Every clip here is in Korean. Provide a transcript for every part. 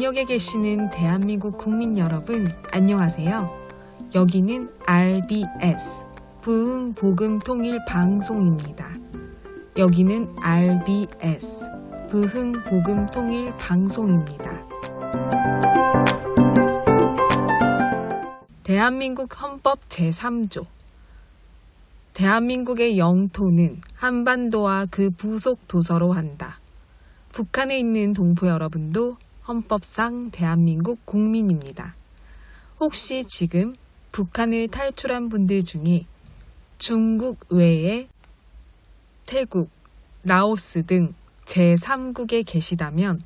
북녘에 계시는 대한민국 국민 여러분, 안녕하세요. 여기는 RBS, 부흥복음통일방송입니다. 여기는 RBS, 부흥복음통일방송입니다. 대한민국 헌법 제3조. 대한민국의 영토는 한반도와 그 부속 도서로 한다. 북한에 있는 동포 여러분도 헌법상 대한민국 국민입니다. 혹시 지금 북한을 탈출한 분들 중에 중국 외에 태국, 라오스 등 제3국에 계시다면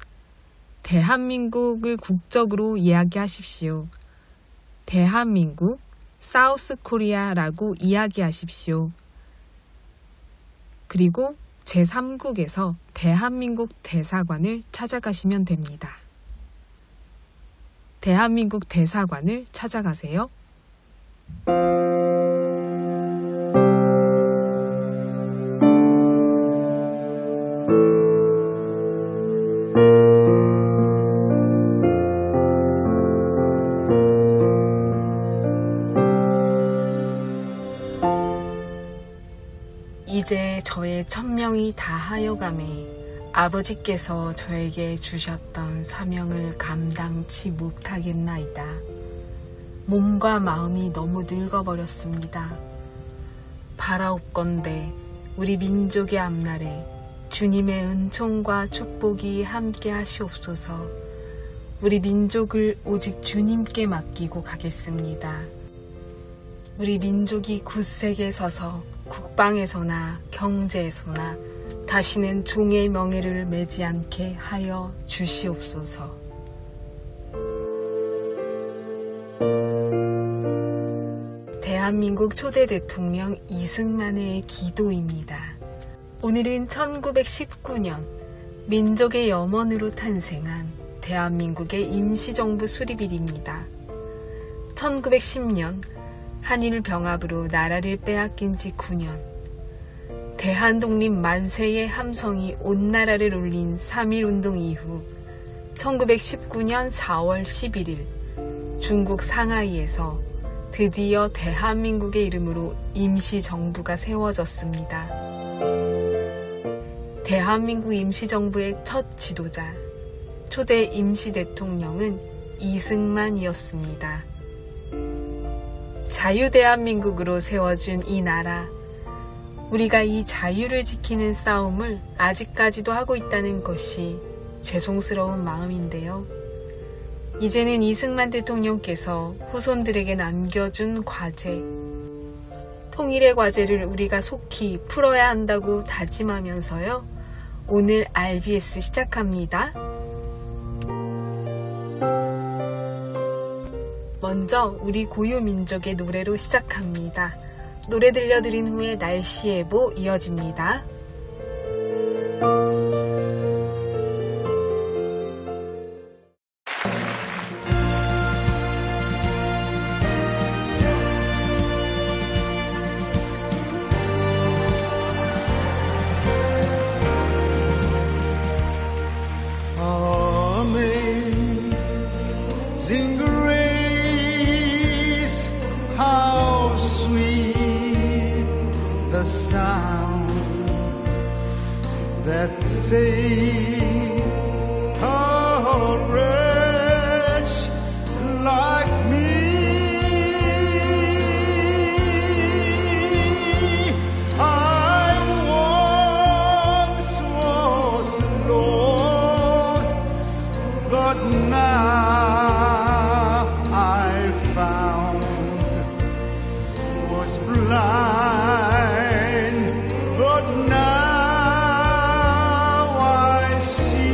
대한민국을 국적으로 이야기하십시오. 대한민국, 사우스 코리아라고 이야기하십시오. 그리고 제3국에서 대한민국 대사관을 찾아가시면 됩니다. 대한민국 대사관을 찾아가세요. 이제 저의 천명이 다하여가매 아버지께서 저에게 주셨던 사명을 감당치 못하겠나이다. 몸과 마음이 너무 늙어버렸습니다. 바라옵건대 우리 민족의 앞날에 주님의 은총과 축복이 함께 하시옵소서. 우리 민족을 오직 주님께 맡기고 가겠습니다. 우리 민족이 굳세게 서서 국방에서나 경제에서나 다시는 종의 명예를 매지 않게 하여 주시옵소서. 대한민국 초대 대통령 이승만의 기도입니다. 오늘은 1919년 민족의 염원으로 탄생한 대한민국의 임시정부 수립일입니다. 1910년 한일 병합으로 나라를 빼앗긴 지 9년, 대한독립 만세의 함성이 온 나라를 울린 3.1운동 이후 1919년 4월 11일 중국 상하이에서 드디어 대한민국의 이름으로 임시정부가 세워졌습니다. 대한민국 임시정부의 첫 지도자, 초대 임시대통령은 이승만이었습니다. 자유대한민국으로 세워준 이 나라, 우리가 이 자유를 지키는 싸움을 아직까지도 하고 있다는 것이 죄송스러운 마음인데요. 이제는 이승만 대통령께서 후손들에게 남겨준 과제, 통일의 과제를 우리가 속히 풀어야 한다고 다짐하면서요. 오늘 RBS 시작합니다. 먼저 우리 고유 민족의 노래로 시작합니다. 노래 들려드린 후에 날씨 예보 이어집니다. Sound that saved a wretch like me. I once was lost, but now I found was blind. But now I see.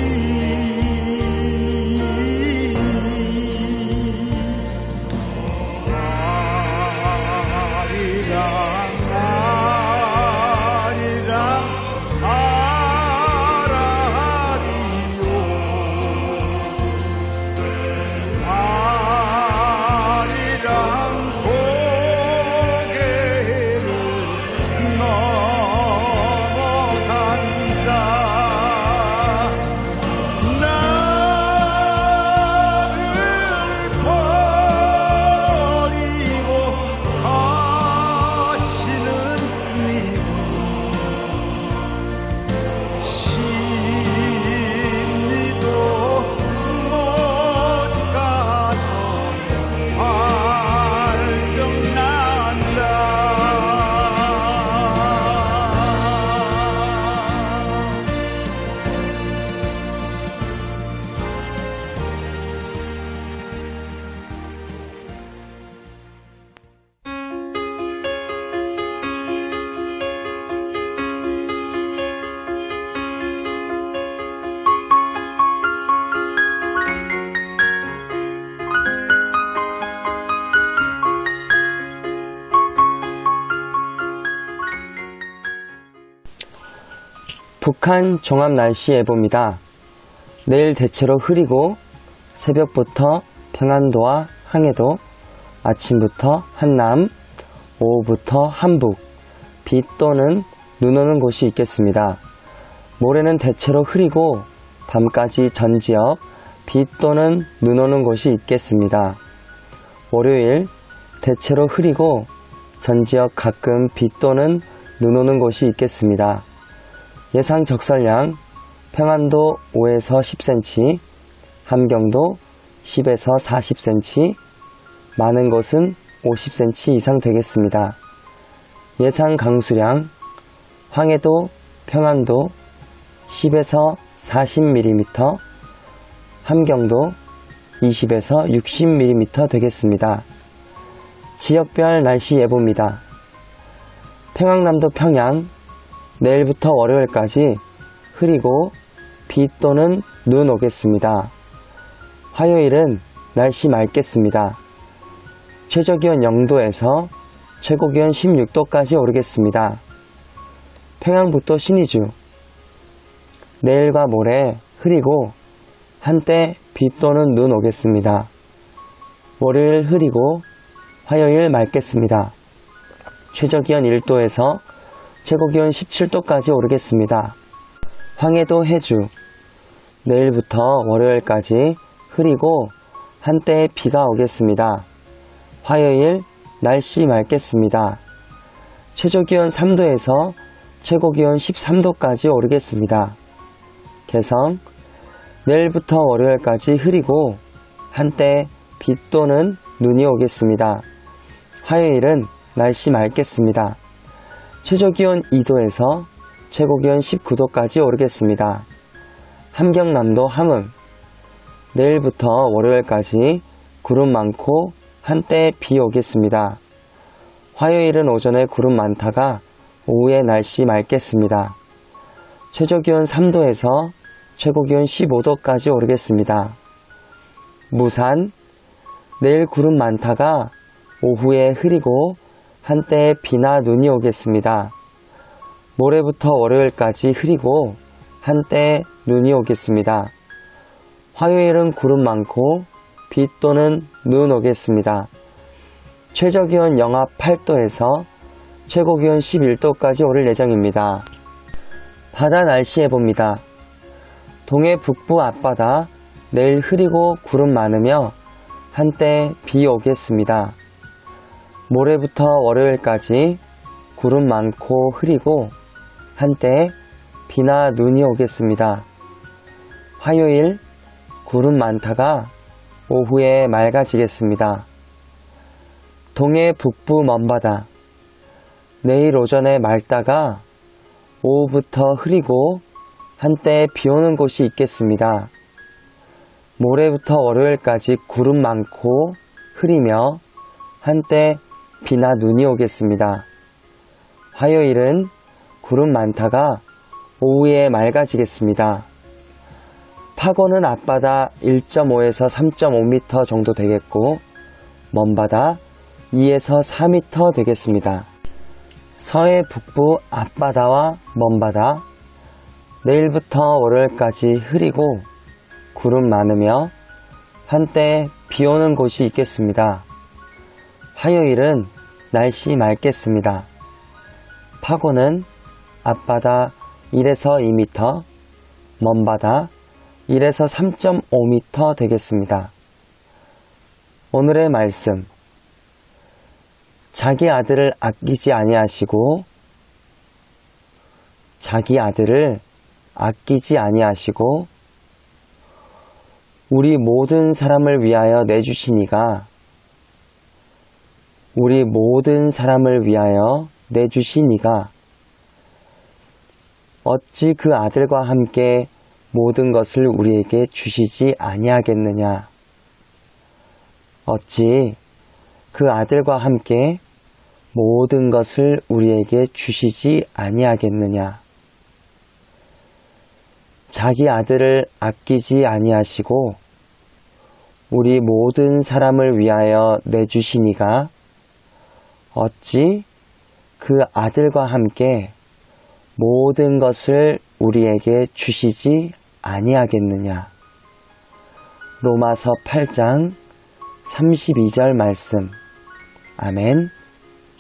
북한 종합날씨예보입니다. 내일 대체로 흐리고 새벽부터 평안도와 항해도, 아침부터 한남, 오후부터 한북, 비 또는 눈 오는 곳이 있겠습니다. 모레는 대체로 흐리고 밤까지 전 지역 비 또는 눈 오는 곳이 있겠습니다. 월요일 대체로 흐리고 전 지역 가끔 비 또는 눈 오는 곳이 있겠습니다. 예상 적설량 평안도 5에서 10cm, 함경도 10에서 40cm, 많은 곳은 50cm 이상 되겠습니다. 예상 강수량 황해도, 평안도 10에서 40mm, 함경도 20에서 60mm 되겠습니다. 지역별 날씨 예보입니다. 평안남도 평양 내일부터 월요일까지 흐리고 비 또는 눈 오겠습니다. 화요일은 날씨 맑겠습니다. 최저기온 0도에서 최고기온 16도까지 오르겠습니다. 평양북도 신의주 내일과 모레 흐리고 한때 비 또는 눈 오겠습니다. 월요일 흐리고 화요일 맑겠습니다. 최저기온 1도에서 최고기온 17도까지 오르겠습니다. 황해도 해주 내일부터 월요일까지 흐리고 한때 비가 오겠습니다. 화요일 날씨 맑겠습니다. 최저기온 3도에서 최고기온 13도까지 오르겠습니다. 개성 내일부터 월요일까지 흐리고 한때 비 또는 눈이 오겠습니다. 화요일은 날씨 맑겠습니다. 최저기온 2도에서 최고기온 19도까지 오르겠습니다. 함경남도 함흥 내일부터 월요일까지 구름 많고 한때 비 오겠습니다. 화요일은 오전에 구름 많다가 오후에 날씨 맑겠습니다. 최저기온 3도에서 최고기온 15도까지 오르겠습니다. 무산 내일 구름 많다가 오후에 흐리고 한때 비나 눈이 오겠습니다. 모레부터 월요일까지 흐리고 한때 눈이 오겠습니다. 화요일은 구름 많고 비 또는 눈 오겠습니다. 최저기온 영하 8도에서 최고기온 11도까지 오를 예정입니다. 바다 날씨 예보입니다. 동해 북부 앞바다 내일 흐리고 구름 많으며 한때 비 오겠습니다. 모레부터 월요일까지 구름 많고 흐리고 한때 비나 눈이 오겠습니다. 화요일 구름 많다가 오후에 맑아지겠습니다. 동해 북부 먼바다 내일 오전에 맑다가 오후부터 흐리고 한때 비 오는 곳이 있겠습니다. 모레부터 월요일까지 구름 많고 흐리며 한때 비나 눈이 오겠습니다. 화요일은 구름 많다가 오후에 맑아지겠습니다. 파고는 앞바다 1.5에서 3.5m 정도 되겠고 먼바다 2에서 4m 되겠습니다. 서해 북부 앞바다와 먼바다 내일부터 월요일까지 흐리고 구름 많으며 한때 비 오는 곳이 있겠습니다. 화요일은 날씨 맑겠습니다. 파고는 앞바다 1에서 2m, 먼바다 1에서 3.5m 되겠습니다. 오늘의 말씀 자기 아들을 아끼지 아니하시고 우리 모든 사람을 위하여 내주시니가 어찌 그 아들과 함께 모든 것을 우리에게 주시지 아니하겠느냐. 어찌 그 아들과 함께 모든 것을 우리에게 주시지 아니하겠느냐. 자기 아들을 아끼지 아니하시고 우리 모든 사람을 위하여 내주시니가 어찌 그 아들과 함께 모든 것을 우리에게 주시지 아니하겠느냐. 로마서 8장 32절 말씀. 아멘.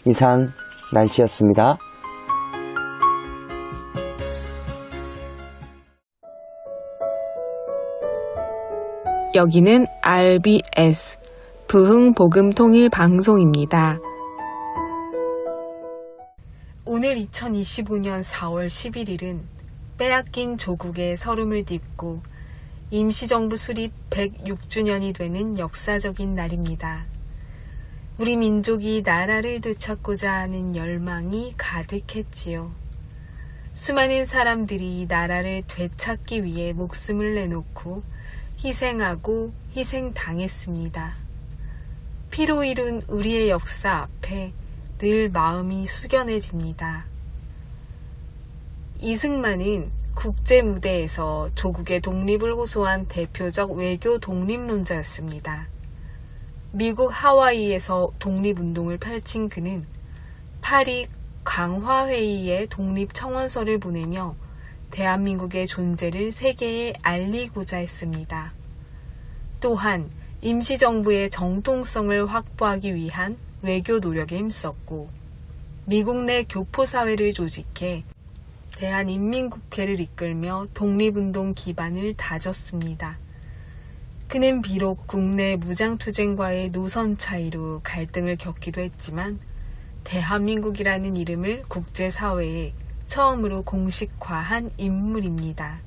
이상 날씨였습니다. 여기는 RBS 부흥복음통일방송입니다. 오늘 2025년 4월 11일은 빼앗긴 조국의 서름을 딛고 임시정부 수립 106주년이 되는 역사적인 날입니다. 우리 민족이 나라를 되찾고자 하는 열망이 가득했지요. 수많은 사람들이 나라를 되찾기 위해 목숨을 내놓고 희생하고 희생당했습니다. 피로 이룬 우리의 역사 앞에 늘 마음이 숙연해집니다. 이승만은 국제 무대에서 조국의 독립을 호소한 대표적 외교 독립론자였습니다. 미국 하와이에서 독립운동을 펼친 그는 파리 강화회의에 독립청원서를 보내며 대한민국의 존재를 세계에 알리고자 했습니다. 또한 임시정부의 정통성을 확보하기 위한 외교 노력에 힘썼고 미국 내 교포사회를 조직해 대한인민국회를 이끌며 독립운동 기반을 다졌습니다. 그는 비록 국내 무장투쟁과의 노선 차이로 갈등을 겪기도 했지만 대한민국이라는 이름을 국제사회에 처음으로 공식화한 인물입니다.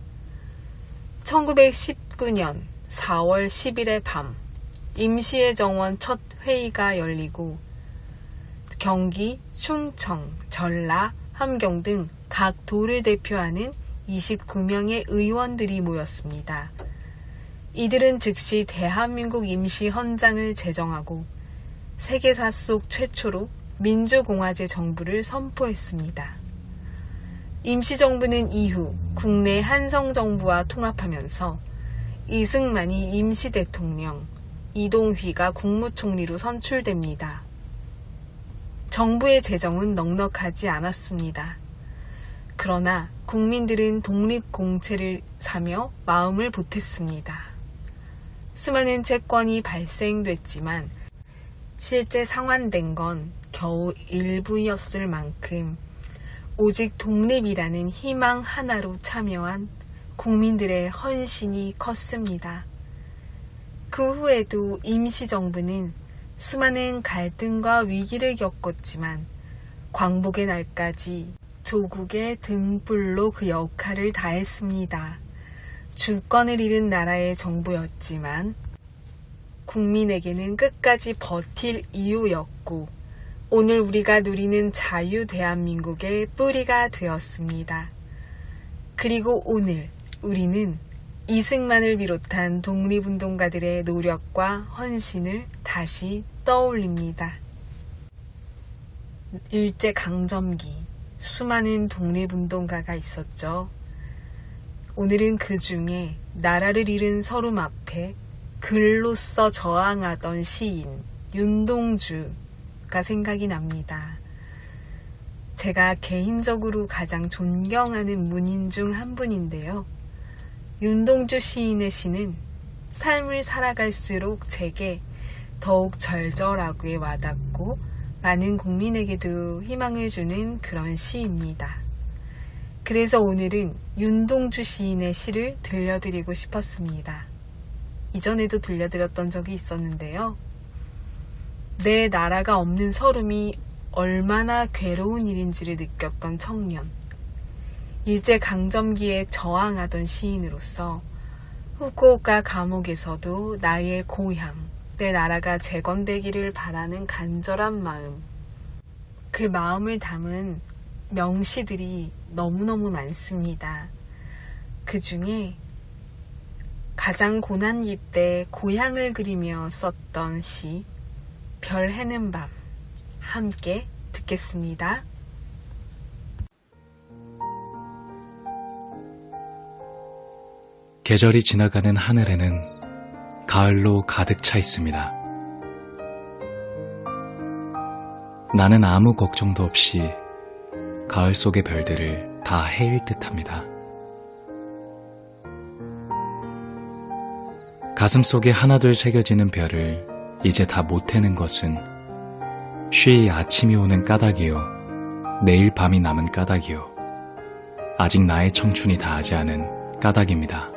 1919년 4월 10일의 밤, 임시의 정원 첫 회의가 열리고 경기, 충청, 전라, 함경 등 각 도를 대표하는 29명의 의원들이 모였습니다. 이들은 즉시 대한민국 임시헌장을 제정하고 세계사 속 최초로 민주공화제 정부를 선포했습니다. 임시정부는 이후 국내 한성정부와 통합하면서 이승만이 임시대통령, 이동휘가 국무총리로 선출됩니다. 정부의 재정은 넉넉하지 않았습니다. 그러나 국민들은 독립공채를 사며 마음을 보탰습니다. 수많은 채권이 발생됐지만 실제 상환된 건 겨우 일부였을 만큼 오직 독립이라는 희망 하나로 참여한 국민들의 헌신이 컸습니다. 그 후에도 임시정부는 수많은 갈등과 위기를 겪었지만 광복의 날까지 조국의 등불로 그 역할을 다했습니다. 주권을 잃은 나라의 정부였지만 국민에게는 끝까지 버틸 이유였고 오늘 우리가 누리는 자유 대한민국의 뿌리가 되었습니다. 그리고 오늘 우리는 이승만을 비롯한 독립운동가들의 노력과 헌신을 다시 떠올립니다. 일제강점기 수많은 독립운동가가 있었죠. 오늘은 그 중에 나라를 잃은 서름 앞에 글로써 저항하던 시인 윤동주가 생각이 납니다. 제가 개인적으로 가장 존경하는 문인 중 한 분인데요. 윤동주 시인의 시는 삶을 살아갈수록 제게 더욱 절절하게 와닿고 많은 국민에게도 희망을 주는 그런 시입니다. 그래서 오늘은 윤동주 시인의 시를 들려드리고 싶었습니다. 이전에도 들려드렸던 적이 있었는데요. 내 나라가 없는 서름이 얼마나 괴로운 일인지를 느꼈던 청년, 일제강점기에 저항하던 시인으로서 후쿠오카 감옥에서도 나의 고향, 내 나라가 재건되기를 바라는 간절한 마음, 그 마음을 담은 명시들이 너무너무 많습니다. 그 중에 가장 고난기 때 고향을 그리며 썼던 시 별 해는 밤 함께 듣겠습니다. 계절이 지나가는 하늘에는 가을로 가득 차 있습니다. 나는 아무 걱정도 없이 가을 속의 별들을 다 헤일 듯합니다. 가슴속에 하나둘 새겨지는 별을 이제 다 못 태는 것은 쉬이 아침이 오는 까닭이요, 내일 밤이 남은 까닭이요, 아직 나의 청춘이 다하지 않은 까닭입니다.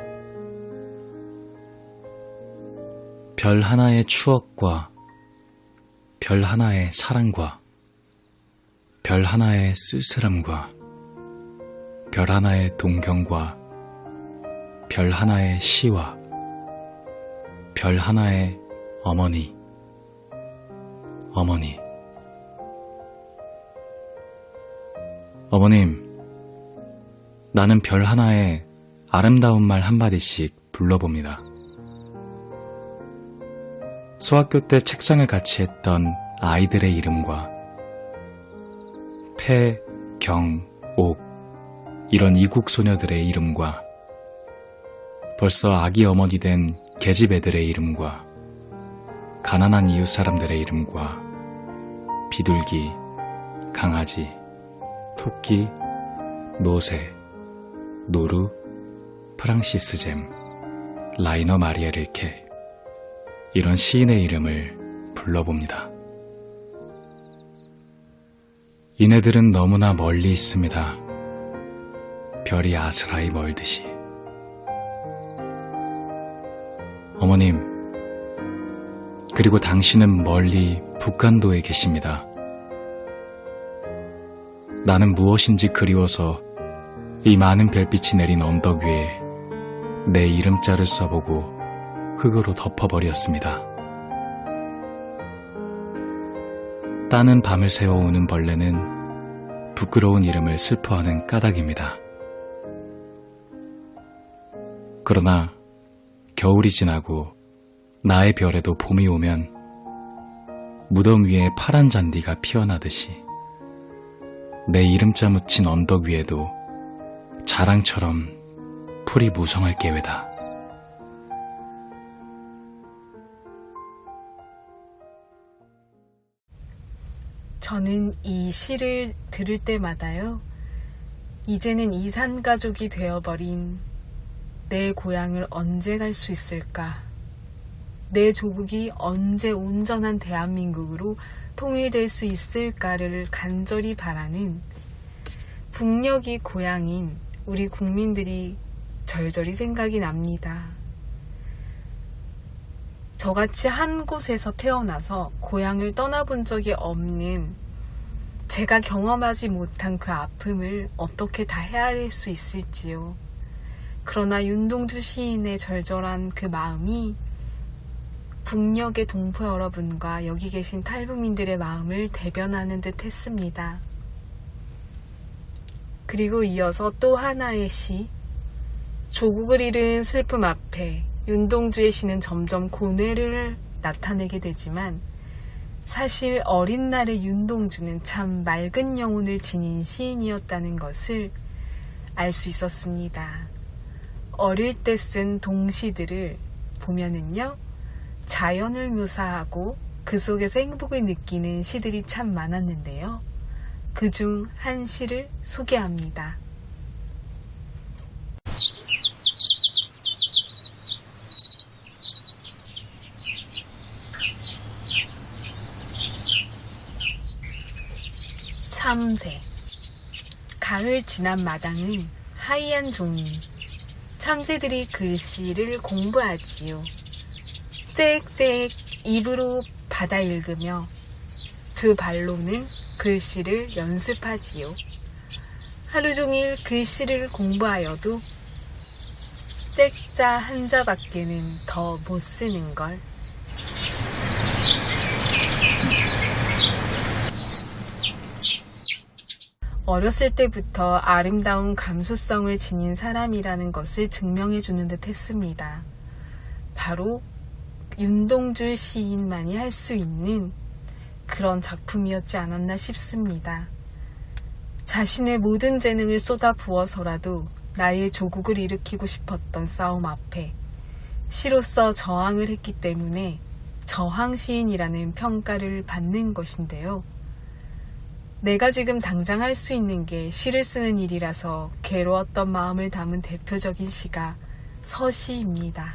별 하나의 추억과 별 하나의 사랑과 별 하나의 쓸쓸함과 별 하나의 동경과 별 하나의 시와 별 하나의 어머니, 어머님, 나는 별 하나에 아름다운 말 한마디씩 불러봅니다. 소학교 때 책상을 같이 했던 아이들의 이름과 폐, 경, 옥 이런 이국 소녀들의 이름과 벌써 아기 어머니 된 계집애들의 이름과 가난한 이웃 사람들의 이름과 비둘기, 강아지, 토끼, 노새, 노루, 프랑시스잼, 라이너 마리아 릴케 이런 시인의 이름을 불러봅니다. 이네들은 너무나 멀리 있습니다. 별이 아스라이 멀듯이. 어머님, 그리고 당신은 멀리 북간도에 계십니다. 나는 무엇인지 그리워서 이 많은 별빛이 내린 언덕 위에 내 이름자를 써보고 흙으로 덮어버렸습니다. 따는 밤을 새워 오는 벌레는 부끄러운 이름을 슬퍼하는 까닭입니다. 그러나 겨울이 지나고 나의 별에도 봄이 오면 무덤 위에 파란 잔디가 피어나듯이 내 이름자 묻힌 언덕 위에도 자랑처럼 풀이 무성할 계획이다. 저는 이 시를 들을 때마다요, 이제는 이산가족이 되어버린 내 고향을 언제 갈 수 있을까? 내 조국이 언제 온전한 대한민국으로 통일될 수 있을까를 간절히 바라는 북녘이 고향인 우리 국민들이 절절히 생각이 납니다. 저같이 한 곳에서 태어나서 고향을 떠나본 적이 없는 제가 경험하지 못한 그 아픔을 어떻게 다 헤아릴 수 있을지요. 그러나 윤동주 시인의 절절한 그 마음이 북녘의 동포 여러분과 여기 계신 탈북민들의 마음을 대변하는 듯 했습니다. 그리고 이어서 또 하나의 시, 조국을 잃은 슬픔 앞에 윤동주의 시는 점점 고뇌를 나타내게 되지만 사실 어린 날의 윤동주는 참 맑은 영혼을 지닌 시인이었다는 것을 알 수 있었습니다. 어릴 때 쓴 동시들을 보면은요, 자연을 묘사하고 그 속에서 행복을 느끼는 시들이 참 많았는데요. 그중 한 시를 소개합니다. 참새. 가을 지난 마당은 하얀 종이. 참새들이 글씨를 공부하지요. 짹짹 입으로 받아 읽으며 두 발로는 글씨를 연습하지요. 하루 종일 글씨를 공부하여도 짹자 한자밖에는 더 못 쓰는 걸. 어렸을 때부터 아름다운 감수성을 지닌 사람이라는 것을 증명해주는 듯 했습니다. 바로 윤동주 시인만이 할 수 있는 그런 작품이었지 않았나 싶습니다. 자신의 모든 재능을 쏟아 부어서라도 나의 조국을 일으키고 싶었던 싸움 앞에 시로서 저항을 했기 때문에 저항시인이라는 평가를 받는 것인데요. 내가 지금 당장 할 수 있는 게 시를 쓰는 일이라서 괴로웠던 마음을 담은 대표적인 시가 서시입니다.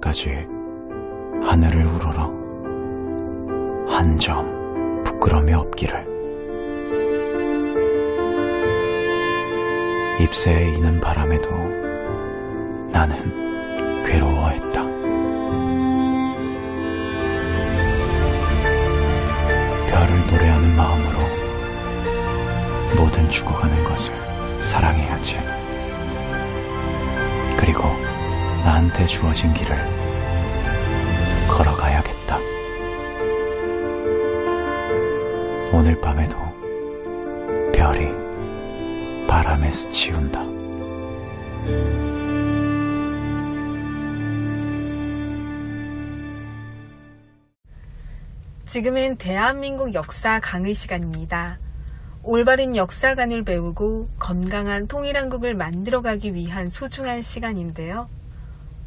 때까지 하늘을 우러러 한 점 부끄럼이 없기를. 잎새에 이는 바람에도 나는 괴로워했다. 별을 노래하는 마음으로 모든 죽어가는 것을 사랑해야지. 그리고 나한테 주어진 길을 걸어가야겠다. 오늘 밤에도 별이 바람에 스치운다. 지금은 대한민국 역사 강의 시간입니다. 올바른 역사관을 배우고 건강한 통일한국을 만들어가기 위한 소중한 시간인데요.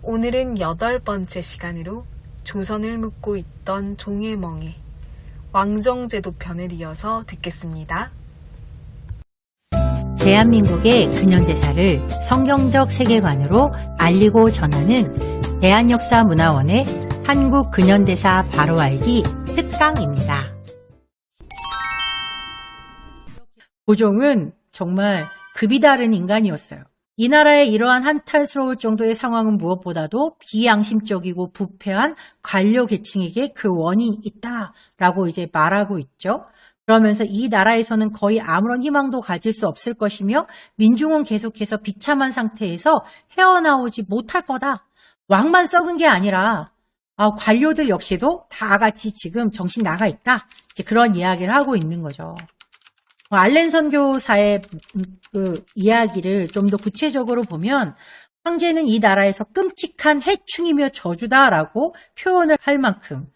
오늘은 8번째 시간으로 조선을 묻고 있던 종애멍에 왕정제도 편을 이어서 듣겠습니다. 대한민국의 근현대사를 성경적 세계관으로 알리고 전하는 대한역사문화원의 한국 근현대사 바로 알기 특강입니다. 고종은 정말 급이 다른 인간이었어요. 이 나라의 이러한 한탄스러울 정도의 상황은 무엇보다도 비양심적이고 부패한 관료 계층에게 그 원인이 있다라고 이제 말하고 있죠. 그러면서 이 나라에서는 거의 아무런 희망도 가질 수 없을 것이며 민중은 계속해서 비참한 상태에서 헤어나오지 못할 거다. 왕만 썩은 게 아니라 관료들 역시도 다 같이 지금 정신 나가 있다. 이제 그런 이야기를 하고 있는 거죠. 알렌 선교사의 그 이야기를 좀 더 구체적으로 보면 황제는 이 나라에서 끔찍한 해충이며 저주다라고 표현을 할 만큼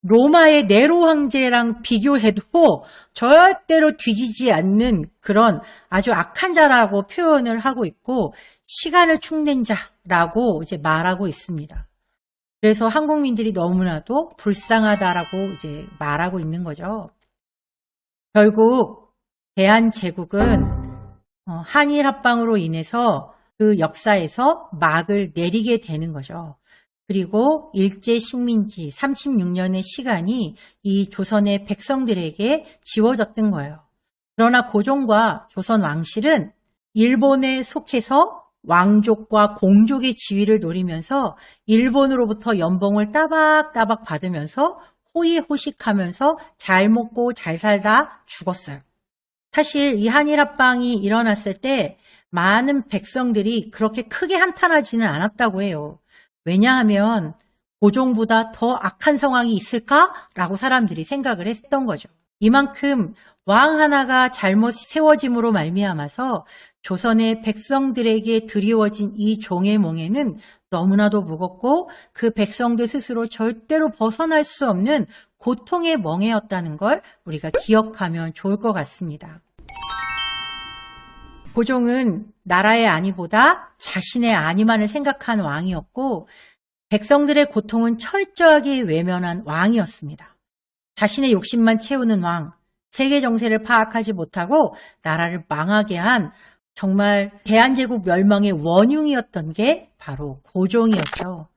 로마의 네로 황제랑 비교해도 절대로 뒤지지 않는 그런 아주 악한 자라고 표현을 하고 있고 시간을 축낸 자라고 이제 말하고 있습니다. 그래서 한국민들이 너무나도 불쌍하다라고 이제 말하고 있는 거죠. 결국 대한제국은 한일 합방으로 인해서 그 역사에서 막을 내리게 되는 거죠. 그리고 일제 식민지 36년의 시간이 이 조선의 백성들에게 지워졌던 거예요. 그러나 고종과 조선 왕실은 일본에 속해서 왕족과 공족의 지위를 노리면서 일본으로부터 연봉을 따박따박 받으면서 호의호식하면서 잘 먹고 잘 살다 죽었어요. 사실 이 한일합방이 일어났을 때 많은 백성들이 그렇게 크게 한탄하지는 않았다고 해요. 왜냐하면 고종보다 더 악한 상황이 있을까라고 사람들이 생각을 했던 거죠. 이만큼 왕 하나가 잘못 세워짐으로 말미암아서 조선의 백성들에게 드리워진 이 종애몽에는 너무나도 무겁고 그 백성들 스스로 절대로 벗어날 수 없는 고통의 멍에였다는 걸 우리가 기억하면 좋을 것 같습니다. 고종은 나라의 안위보다 자신의 안위만을 생각한 왕이었고 백성들의 고통은 철저하게 외면한 왕이었습니다. 자신의 욕심만 채우는 왕, 세계 정세를 파악하지 못하고 나라를 망하게 한 정말 대한제국 멸망의 원흉이었던 게 바로 고종이었죠.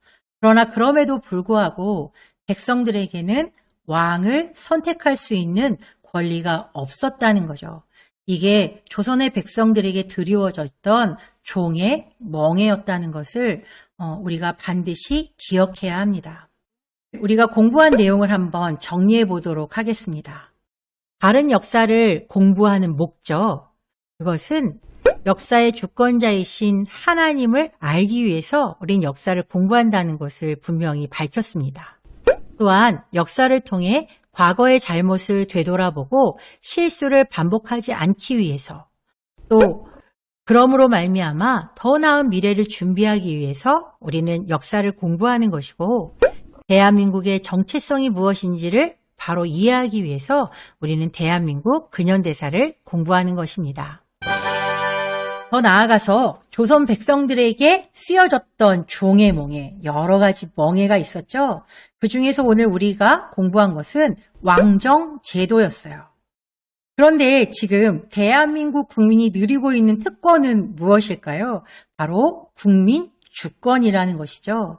그러나 그럼에도 불구하고 백성들에게는 왕을 선택할 수 있는 권리가 없었다는 거죠. 이게 조선의 백성들에게 드리워졌던 종의 멍에였다는 것을 우리가 반드시 기억해야 합니다. 우리가 공부한 내용을 한번 정리해 보도록 하겠습니다. 바른 역사를 공부하는 목적, 그것은 역사의 주권자이신 하나님을 알기 위해서 우린 역사를 공부한다는 것을 분명히 밝혔습니다. 또한 역사를 통해 과거의 잘못을 되돌아보고 실수를 반복하지 않기 위해서, 또 그러므로 말미암아 더 나은 미래를 준비하기 위해서 우리는 역사를 공부하는 것이고, 대한민국의 정체성이 무엇인지를 바로 이해하기 위해서 우리는 대한민국 근현대사를 공부하는 것입니다. 더 나아가서 조선 백성들에게 쓰여졌던 종의 멍에, 여러 가지 멍에가 있었죠. 그 중에서 오늘 우리가 공부한 것은 왕정제도였어요. 그런데 지금 대한민국 국민이 누리고 있는 특권은 무엇일까요? 바로 국민주권이라는 것이죠.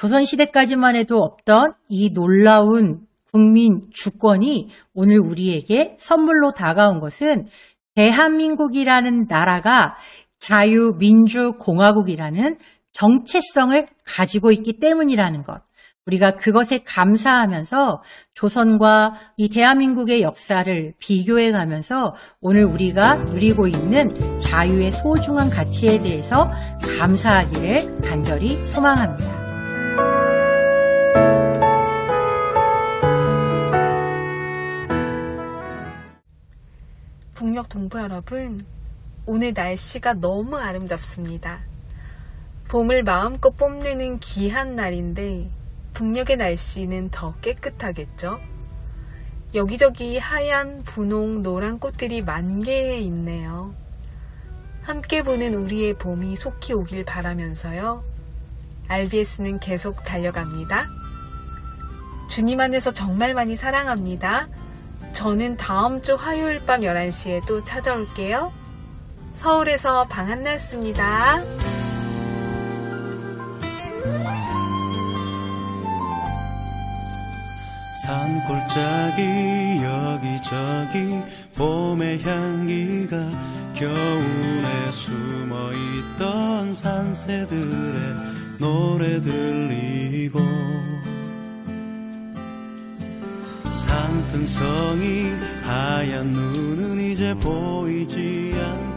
조선시대까지만 해도 없던 이 놀라운 국민 주권이 오늘 우리에게 선물로 다가온 것은 대한민국이라는 나라가 자유민주공화국이라는 정체성을 가지고 있기 때문이라는 것. 우리가 그것에 감사하면서 조선과 이 대한민국의 역사를 비교해 가면서 오늘 우리가 누리고 있는 자유의 소중한 가치에 대해서 감사하기를 간절히 소망합니다. 북녘 동포 여러분, 오늘 날씨가 너무 아름답습니다. 봄을 마음껏 뽐내는 귀한 날인데 북녘의 날씨는 더 깨끗하겠죠? 여기저기 하얀, 분홍, 노란 꽃들이 만개해 있네요. 함께 보는 우리의 봄이 속히 오길 바라면서요. RBS는 계속 달려갑니다. 주님 안에서 정말 많이 사랑합니다. 저는 다음 주 화요일 밤 11시에 또 찾아올게요. 서울에서 방한나였습니다. 산골짜기 여기저기 봄의 향기가 겨울에 숨어있던 산새들의 노래 들리고 산등성이 하얀 눈은 이제 보이지 않는